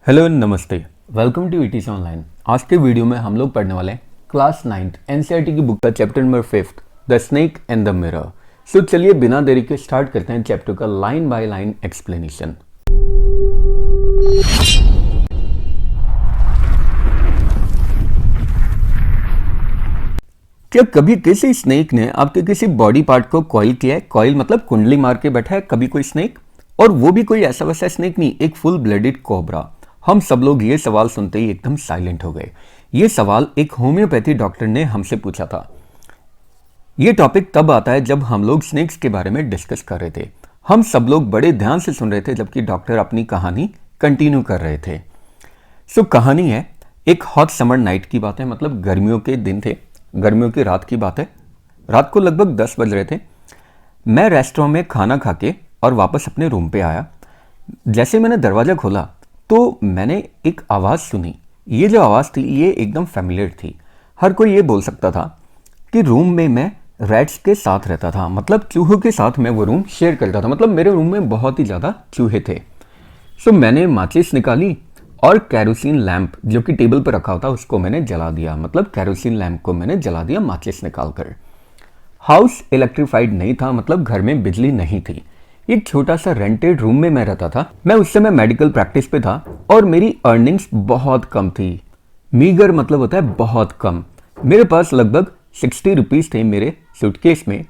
Hello नमस्ते, welcome to etc online. आज के वीडियो में हम लोग पढ़ने वाले हैं क्लास 9th एनसीईआरटी की बुक का chapter number 5 the snake and the mirror. So चलिए बिना देरी के स्टार्ट करते हैं चैप्टर का लाइन बाय लाइन एक्सप्लेनेशन। क्या कभी किसी स्नेक ने आपके किसी बॉडी पार्ट को कॉइल किया है? कॉइल मतलब कुंडली मार के बैठा है कभी कोई स्नेक, और वो भी कोई ऐसा वैसा स्नेक नहीं, एक फुल ब्लडेड कोबरा। हम सब लोग ये सवाल सुनते ही एकदम साइलेंट हो गए। ये सवाल एक होम्योपैथी डॉक्टर ने हमसे पूछा था। ये टॉपिक तब आता है जब हम लोग स्नेक्स के बारे में डिस्कस कर रहे थे। हम सब लोग बड़े ध्यान से सुन रहे थे जबकि डॉक्टर अपनी कहानी कंटिन्यू कर रहे थे। सो कहानी है, एक हॉट समर नाइट की बात है, मतलब गर्मियों के दिन थे, गर्मियों की रात की बात है। रात को लगभग 10 बज रहे थे। मैं रेस्टोरेंट में खाना खा के और वापस अपने रूम पे आया। जैसे मैंने दरवाज़ा खोला तो मैंने एक आवाज़ सुनी। ये जो आवाज़ थी ये एकदम फैमिलियर थी। हर कोई ये बोल सकता था कि रूम में मैं रैट्स के साथ रहता था, मतलब चूहों के साथ मैं वो रूम शेयर करता था, मतलब मेरे रूम में बहुत ही ज़्यादा चूहे थे। सो मैंने माचिस निकाली और कैरोसिन लैंप जो कि टेबल पर रखा होता उसको मैंने जला दिया, मतलब कैरोसिन लैंप को मैंने जला दिया माचिस निकाल कर। हाउस इलेक्ट्रीफाइड नहीं था, मतलब घर में बिजली नहीं थी। एक छोटा सा रेंटेड रूम में मैं रहता था। मैं उस समय मेडिकल प्रैक्टिस पे था और मेरी अर्निंग्स बहुत कम थी। मीगर मतलब होता है बहुत कम। मेरे पास लगभग 60 रुपीज़ थे मेरे सूटकेस में।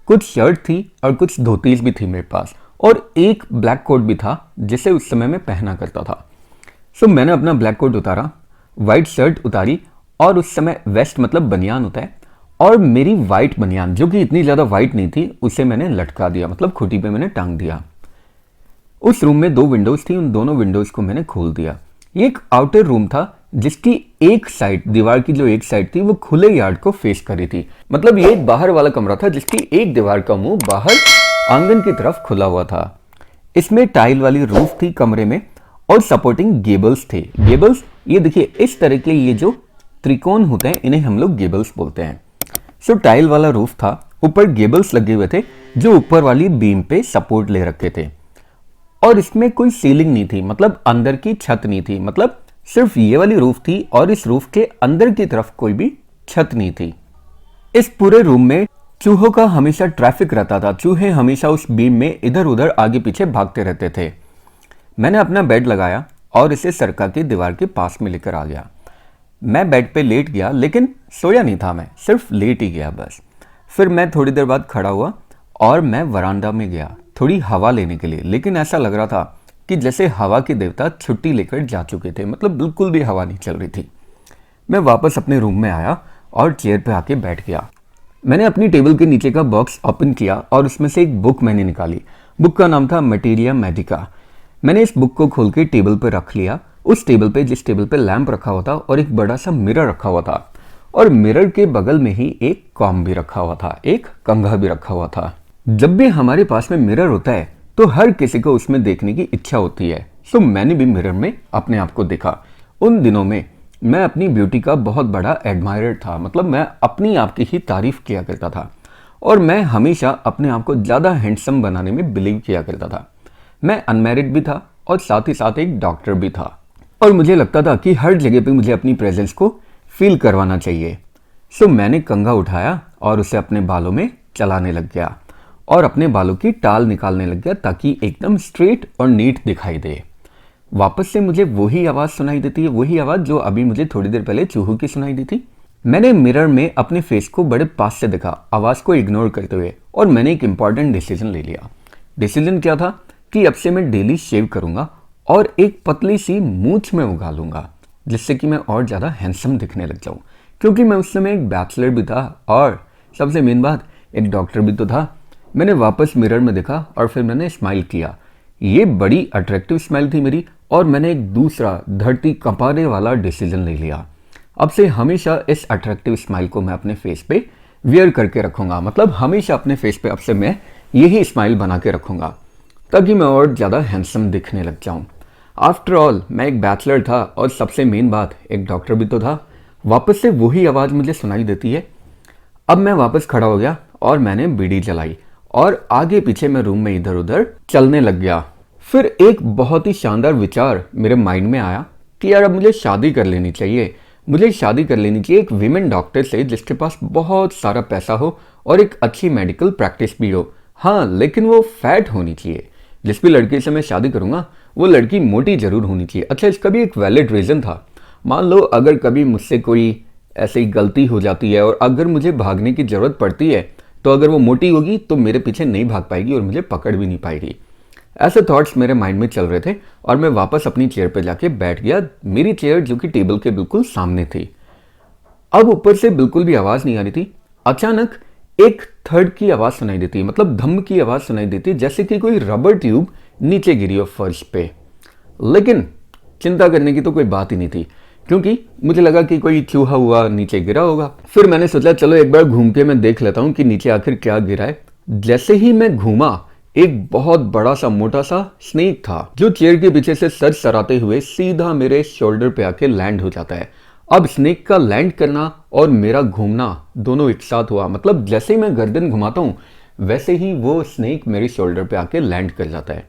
कुछ शर्ट थी और कुछ धोतीज भी थी मेरे पास, और एक ब्लैक कोट भी था जिसे उस समय मैं पहना करता था। सो मैंने अपना ब्लैक कोट उतारा, वाइट शर्ट उतारी, और उस समय वेस्ट मतलब बनियान होता है, और मेरी वाइट बनियान जो कि इतनी ज़्यादा वाइट नहीं थी उसे मैंने लटका दिया, मतलब खूंटी पे मैंने टांग दिया। उस रूम में 2 विंडोज़ थी, उन दोनों विंडोज़ को मैंने खोल दिया। ये एक आउटर रूम था जिसकी एक साइड, दीवार की जो एक साइड थी वो खुले यार्ड को फेस कर रही थी। मतलब ये एक बाहर वाला कमरा था जिसकी एक दीवार का मुंह बाहर आंगन की तरफ खुला हुआ था। इसमें टाइल वाली रूफ थी कमरे में और सपोर्टिंग गेबल्स थे। गेबल्स ये देखिए, इस तरह के ये जो त्रिकोण होते हैं इन्हें हम लोग गेबल्स बोलते हैं। सो टाइल वाला रूफ था, ऊपर गेबल्स लगे हुए थे जो ऊपर वाली बीम पे सपोर्ट ले रखे थे, और इसमें कोई सीलिंग नहीं थी, मतलब अंदर की छत नहीं थी, मतलब सिर्फ ये वाली रूफ थी और इस रूफ के अंदर की तरफ कोई भी छत नहीं थी। इस पूरे रूम में चूहों का हमेशा ट्रैफिक रहता था। चूहे हमेशा उस बीम में इधर उधर आगे पीछे भागते रहते थे। मैंने अपना बेड लगाया और इसे सरका के दीवार के पास में लेकर आ गया। मैं बेड पे लेट गया, लेकिन सोया नहीं था, मैं सिर्फ लेट ही गया बस। फिर मैं थोड़ी देर बाद खड़ा हुआ और मैं वरांडा में गया थोड़ी हवा लेने के लिए, लेकिन ऐसा लग रहा था कि जैसे हवा के देवता छुट्टी लेकर जा चुके थे, मतलब बिल्कुल भी हवा नहीं चल रही थी। मैं वापस अपने रूम में आया और चेयर पे आके बैठ गया। मैंने अपनी टेबल के नीचे का बॉक्स ओपन किया और उसमें से एक बुक मैंने निकाली। बुक का नाम था मटेरिया मेडिका। मैंने इस बुक को खोल के टेबल पर रख लिया। उस टेबल पे, जिस टेबल पे लैंप रखा हुआ था और एक बड़ा सा मिरर रखा हुआ था, और मिरर के बगल में ही एक कॉम्ब भी रखा हुआ था, एक कंघा भी रखा हुआ था। जब भी हमारे पास में मिरर होता है तो हर किसी को उसमें देखने की इच्छा होती है। सो मैंने भी मिरर में अपने आप को देखा। उन दिनों में मैं अपनी ब्यूटी का बहुत बड़ा एडमायरर था, मतलब मैं अपनी आप की ही तारीफ किया करता था, और मैं हमेशा अपने आप को ज़्यादा हैंडसम बनाने में बिलीव किया करता था। मैं अनमैरिड भी था और साथ ही साथ एक डॉक्टर भी था, और मुझे लगता था कि हर जगह पे मुझे अपनी प्रेजेंस को फील करवाना चाहिए। सो मैंने कंघा उठाया और उसे अपने बालों में चलाने लग गया और अपने बालों की टाल निकालने लग गया ताकि एकदम स्ट्रेट और नीट दिखाई दे। वापस से मुझे वही आवाज़ सुनाई देती है, वही आवाज़ जो अभी मुझे थोड़ी देर पहले चूहों की सुनाई दी थी। मैंने मिरर में अपने फेस को बड़े पास से देखा, आवाज़ को इग्नोर करते हुए, और मैंने एक इंपॉर्टेंट डिसीजन ले लिया। डिसीजन क्या था कि अब से मैं डेली शेव करूंगा और एक पतली सी मूंछ में उगा लूंगा, जिससे कि मैं और ज़्यादा हैंडसम दिखने लग जाऊं, क्योंकि मैं उस समय एक बैचलर भी था और सबसे मेन बात एक डॉक्टर भी तो था। मैंने वापस मिरर में देखा और फिर मैंने स्माइल किया। ये बड़ी अट्रैक्टिव स्माइल थी मेरी, और मैंने एक दूसरा धरती कंपाने वाला डिसीजन ले लिया। अब से हमेशा इस अट्रैक्टिव स्माइल को मैं अपने फेस पे वियर करके रखूंगा, मतलब हमेशा अपने फेस पे अब से मैं यही स्माइल बना के रखूंगा ताकि मैं और ज़्यादा हैंडसम दिखने लग जाऊं। आफ्टर ऑल मैं एक बैचलर था और सबसे मेन बात एक डॉक्टर भी तो था। वापस से वही आवाज़ मुझे सुनाई देती है। अब मैं वापस खड़ा हो गया और मैंने बीड़ी जलाई और आगे पीछे मैं रूम में इधर उधर चलने लग गया। फिर एक बहुत ही शानदार विचार मेरे माइंड में आया कि यार अब मुझे शादी कर लेनी चाहिए। मुझे शादी कर लेनी चाहिए एक वीमेन डॉक्टर से जिसके पास बहुत सारा पैसा हो और एक अच्छी मेडिकल प्रैक्टिस भी हो। हाँ, लेकिन वो फैट होनी चाहिए। जिस भी लड़की से मैं शादी करूंगा वो लड़की मोटी जरूर होनी चाहिए। अच्छा, इसका भी एक वैलिड रीज़न था। मान लो अगर कभी मुझसे कोई ऐसी गलती हो जाती है और अगर मुझे भागने की ज़रूरत पड़ती है तो अगर वो मोटी होगी तो मेरे पीछे नहीं भाग पाएगी और मुझे पकड़ भी नहीं पाएगी। ऐसे थॉट्स मेरे माइंड में चल रहे थे और मैं वापस अपनी चेयर पर जाके बैठ गया। मेरी चेयर जो कि टेबल के बिल्कुल सामने थी। अब ऊपर से बिल्कुल भी आवाज़ नहीं आ रही थी। अचानक एक थर्ड की आवाज़ सुनाई देती, मतलब धम की आवाज़ सुनाई देती, जैसे कि कोई रबर ट्यूब नीचे गिरी हो फर्श पे। लेकिन चिंता करने की तो कोई बात ही नहीं थी क्योंकि मुझे लगा कि कोई चूहा हुआ नीचे गिरा होगा। फिर मैंने सोचा चलो एक बार घूम के मैं देख लेता हूँ कि नीचे आखिर क्या गिरा है। जैसे ही मैं घूमा, एक बहुत बड़ा सा मोटा सा स्नेक था जो चेयर के पीछे से सर सराते हुए सीधा मेरे शोल्डर पे आके लैंड हो जाता है। अब स्नेक का लैंड करना और मेरा घूमना दोनों एक साथ हुआ, मतलब जैसे ही मैं गर्दन घुमाता हूँ वैसे ही वो स्नेक मेरे शोल्डर पे आके लैंड कर जाता है।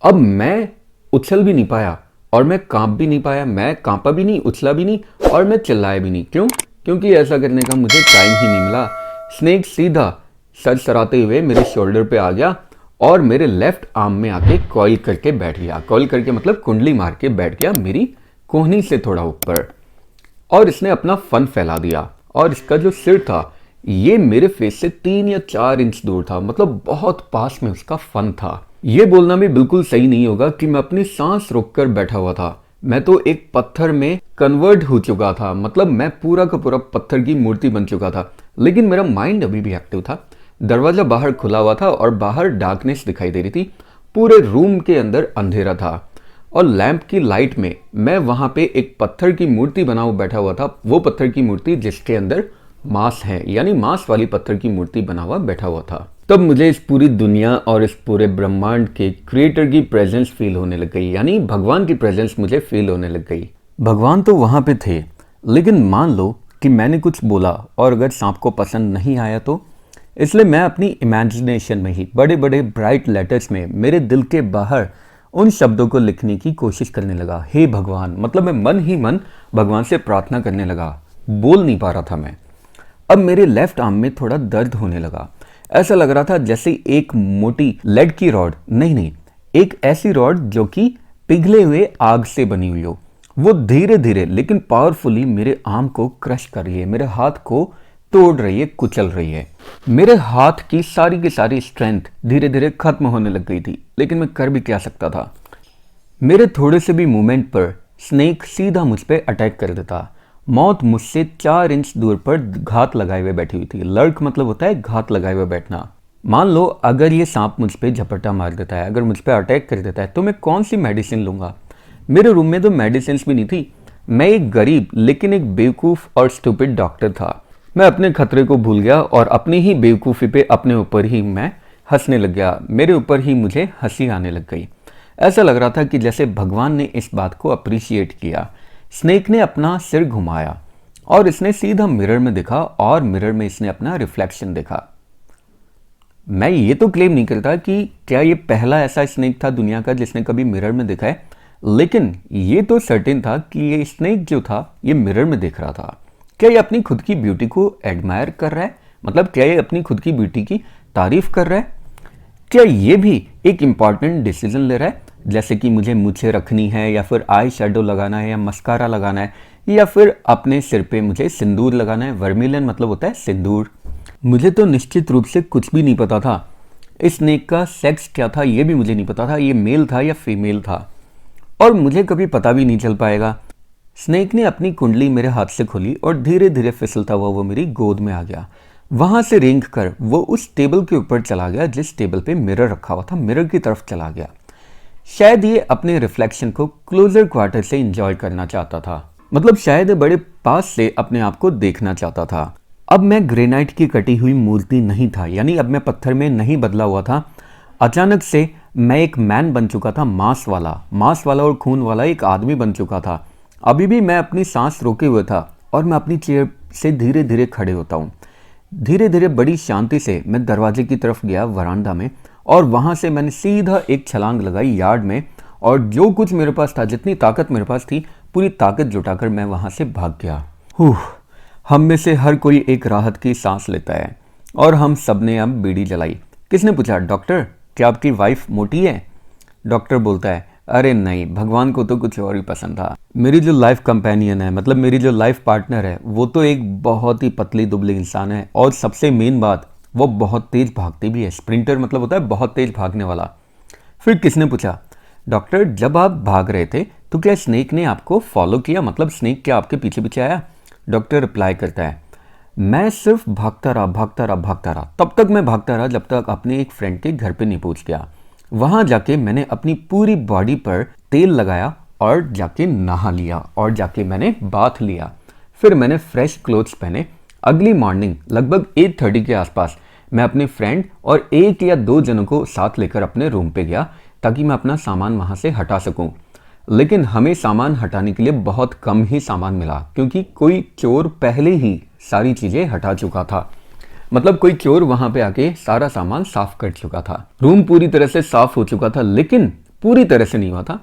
अब मैं उछल भी नहीं पाया और मैं कांप भी नहीं पाया। मैं कांपा भी नहीं, उछला भी नहीं और मैं चिल्लाया भी नहीं। क्यों? क्योंकि ऐसा करने का मुझे टाइम ही नहीं मिला। स्नेक सीधा सर सराते हुए मेरे शोल्डर पे आ गया और मेरे लेफ्ट आर्म में आके कॉइल करके बैठ गया। कॉइल करके मतलब कुंडली मार के बैठ गया मेरी कोहनी से थोड़ा ऊपर। और इसने अपना फन फैला दिया और इसका जो सिर था ये मेरे फेस से 3 या 4 इंच दूर था, मतलब बहुत पास में उसका फन था। ये बोलना भी बिल्कुल सही नहीं होगा कि मैं अपनी सांस रोककर बैठा हुआ था। मैं तो एक पत्थर में कन्वर्ट हो चुका था, मतलब मैं पूरा का पूरा पत्थर की मूर्ति बन चुका था। लेकिन मेरा माइंड अभी भी एक्टिव था। दरवाजा बाहर खुला हुआ था और बाहर डार्कनेस दिखाई दे रही थी। पूरे रूम के अंदर अंधेरा था और लैंप की लाइट में मैं वहां पे एक पत्थर की मूर्ति बना हुआ बैठा हुआ था। वो पत्थर की मूर्ति जिसके अंदर मांस है, यानी मांस वाली पत्थर की मूर्ति बना हुआ बैठा हुआ था। तब मुझे इस पूरी दुनिया और इस पूरे ब्रह्मांड के क्रिएटर की प्रेजेंस फील होने लग गई, यानी भगवान की प्रेजेंस मुझे फील होने लग गई। भगवान तो वहां पे थे, लेकिन मान लो कि मैंने कुछ बोला और अगर सांप को पसंद नहीं आया तो, इसलिए मैं अपनी इमेजिनेशन में ही बड़े बड़े ब्राइट लेटर्स में मेरे दिल के बाहर उन शब्दों को लिखने की कोशिश करने लगा। हे भगवान, मतलब मैं मन ही मन भगवान से प्रार्थना करने लगा। बोल नहीं पा रहा था मैं। अब मेरे लेफ्ट आर्म में थोड़ा दर्द होने लगा। ऐसा लग रहा था जैसे एक मोटी लेड की रॉड, नहीं, एक ऐसी रॉड जो कि पिघले हुए आग से बनी हुई हो, वो धीरे धीरे लेकिन पावरफुली मेरे आर्म को क्रश कर रही है, मेरे हाथ को तोड़ रही है, कुचल रही है। मेरे हाथ की सारी स्ट्रेंथ धीरे धीरे खत्म होने लग गई थी, लेकिन मैं कर भी क्या सकता था। मेरे थोड़े से भी मूवमेंट पर स्नेक सीधा मुझ पर अटैक कर देता। मौत मुझसे 4 इंच दूर पर घात लगाए हुए बैठी हुई थी। लर्क मतलब होता है घात लगाए हुए बैठना। मान लो अगर ये सांप मुझ पे झपट्टा मार देता है, अगर मुझ पे अटैक कर देता है, तो मैं कौन सी मेडिसिन लूंगा? मेरे रूम में तो मेडिसिन भी नहीं थी। मैं एक गरीब लेकिन एक बेवकूफ़ और स्टूपिड डॉक्टर था। मैं अपने खतरे को भूल गया और अपनी ही बेवकूफ़ी पे अपने ऊपर ही मैं हंसने लग गया। मेरे ऊपर ही मुझे हंसी आने लग गई। ऐसा लग रहा था कि जैसे भगवान ने इस बात को अप्रिशिएट किया। स्नेक ने अपना सिर घुमाया और इसने सीधा मिरर में देखा और मिरर में इसने अपना रिफ्लेक्शन देखा। मैं ये तो क्लेम नहीं करता कि क्या ये पहला ऐसा स्नेक था दुनिया का जिसने कभी मिरर में देखा है, लेकिन ये तो सर्टेन था कि ये स्नेक जो था ये मिरर में देख रहा था। क्या ये अपनी खुद की ब्यूटी को एडमायर कर रहा है? मतलब क्या ये अपनी खुद की ब्यूटी की तारीफ कर रहा है? क्या ये भी एक इंपॉर्टेंट डिसीजन ले रहा है, जैसे कि मुझे मूछें रखनी है या फिर आई शैडो लगाना है या मस्कारा लगाना है या फिर अपने सिर पे मुझे सिंदूर लगाना है। वर्मिलियन मतलब होता है सिंदूर। मुझे तो निश्चित रूप से कुछ भी नहीं पता था। इस स्नेक का सेक्स क्या था ये भी मुझे नहीं पता था, ये मेल था या फीमेल था, और मुझे कभी पता भी नहीं चल पाएगा। स्नेक ने अपनी कुंडली मेरे हाथ से खोली और धीरे धीरे फिसलता हुआ वो मेरी गोद में आ गया। वहां से रेंग कर वो उस टेबल के ऊपर चला गया जिस टेबल पे मिरर रखा हुआ था, मिरर की तरफ चला गया। शायद ये अपने रिफ्लेक्शन को क्लोजर क्वार्टर से एंजॉय करना चाहता था, मतलब शायद बड़े पास से अपने आप को देखना चाहता था। अब मैं ग्रेनाइट की कटी हुई मूर्ति नहीं था, यानी अब मैं पत्थर में नहीं बदला हुआ था। अचानक से मैं एक मैन बन चुका था, मांस वाला और खून वाला एक आदमी बन चुका था। अभी भी मैं अपनी सांस रोके हुए था और मैं अपनी चेयर से धीरे धीरे खड़े होता हूँ। धीरे धीरे बड़ी शांति से मैं दरवाजे की तरफ गया वरांडा में और वहां से मैंने सीधा एक छलांग लगाई यार्ड में, और जो कुछ मेरे पास था, जितनी ताकत मेरे पास थी, पूरी ताकत जुटाकर मैं वहां से भाग गया। हम में से हर कोई एक राहत की सांस लेता है और हम सब ने अब बीड़ी जलाई। किसने पूछा, डॉक्टर क्या आपकी वाइफ मोटी है? डॉक्टर बोलता है, अरे नहीं, भगवान को तो कुछ और ही पसंद था। मेरी जो लाइफ कंपेनियन है, मतलब मेरी जो लाइफ पार्टनर है, वो तो एक बहुत ही पतली दुबली इंसान है, और सबसे मेन बात, वो बहुत तेज भागती भी है। स्प्रिंटर मतलब होता है बहुत तेज भागने वाला। फिर किसने पूछा, डॉक्टर जब आप भाग रहे थे तो क्या स्नेक ने आपको फॉलो किया, मतलब स्नेक क्या आपके पीछे पीछे आया? डॉक्टर रिप्लाई करता है, मैं सिर्फ भागता रहा। तब तक मैं भागता रहा जब तक अपने एक फ्रेंड के घर पे नहीं पहुंच गया। वहां जाके मैंने अपनी पूरी बॉडी पर तेल लगाया और जाके नहा लिया, और जाके मैंने बाथ लिया। फिर मैंने फ्रेश क्लोथ्स पहने। अगली मॉर्निंग लगभग 8:30 के आसपास मैं अपने फ्रेंड और एक या दो जनों को साथ लेकर अपने रूम पे गया, ताकि मैं अपना सामान वहां से हटा सकूं। लेकिन हमें सामान हटाने के लिए बहुत कम ही सामान मिला, क्योंकि कोई चोर पहले ही सारी चीजें हटा चुका था। मतलब कोई चोर वहां पे आके सारा सामान साफ कर चुका था। रूम पूरी तरह से साफ हो चुका था, लेकिन पूरी तरह से नहीं हुआ था।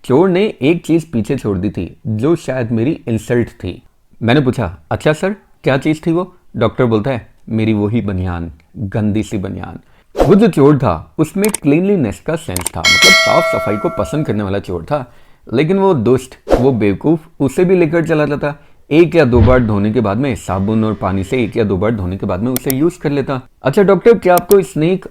चोर ने एक चीज पीछे छोड़ दी थी, जो शायद मेरी इंसल्ट थी। मैंने पूछा, अच्छा सर क्या चीज थी वो? डॉक्टर बोलता है, मेरी वही बनियान, गंदी सी बनियान। वो जो चोर था उसमें क्लीनलीनेस का सेंस था, मतलब साफ सफाई को पसंद करने वाला चोर था। लेकिन वो दुष्ट, वो बेवकूफ, उसे भी लेकर चला जाता। एक या दो बार धोने के बाद में साबुन और पानी से एक या दो बार धोने के बाद में उसे यूज कर लेता। अच्छा डॉक्टर, क्या आपको स्नेक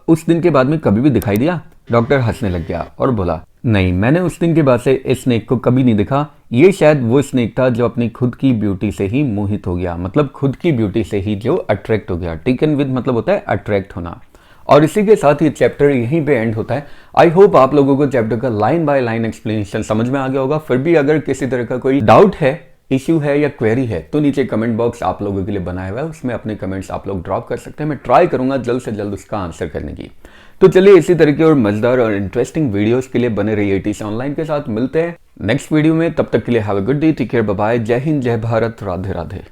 उस दिन के बाद में कभी भी दिखाई दिया? डॉक्टर हंसने लग गया और बोला, नहीं, मैंने उस दिन के बाद से इस स्नेक को कभी नहीं देखा। ये शायद वो स्नेक था जो अपनी खुद की ब्यूटी से ही मोहित हो गया, मतलब खुद की ब्यूटी से ही जो अट्रैक्ट हो गया। टेकन विद मतलब होता है अट्रैक्ट होना। और इसी के साथ ही चैप्टर यहीं पे एंड होता है। आई होप आप लोगों को चैप्टर का लाइन बाय लाइन एक्सप्लेनेशन समझ में आ गया होगा। फिर भी अगर किसी तरह का कोई डाउट है, इश्यू है या क्वेरी है, तो नीचे कमेंट बॉक्स आप लोगों के लिए बनाया हुआ है, उसमें अपने कमेंट्स आप लोग ड्रॉप कर सकते हैं। मैं ट्राई करूंगा जल्द से जल्द उसका आंसर करने की। तो चलिए इसी तरह की और मजेदार और इंटरेस्टिंग वीडियोस के लिए बने रहिए ATC ऑनलाइन के साथ। मिलते हैं नेक्स्ट वीडियो में, तब तक के लिए have a good day, take care, bye bye, जय हिंद, जय भारत, राधे राधे।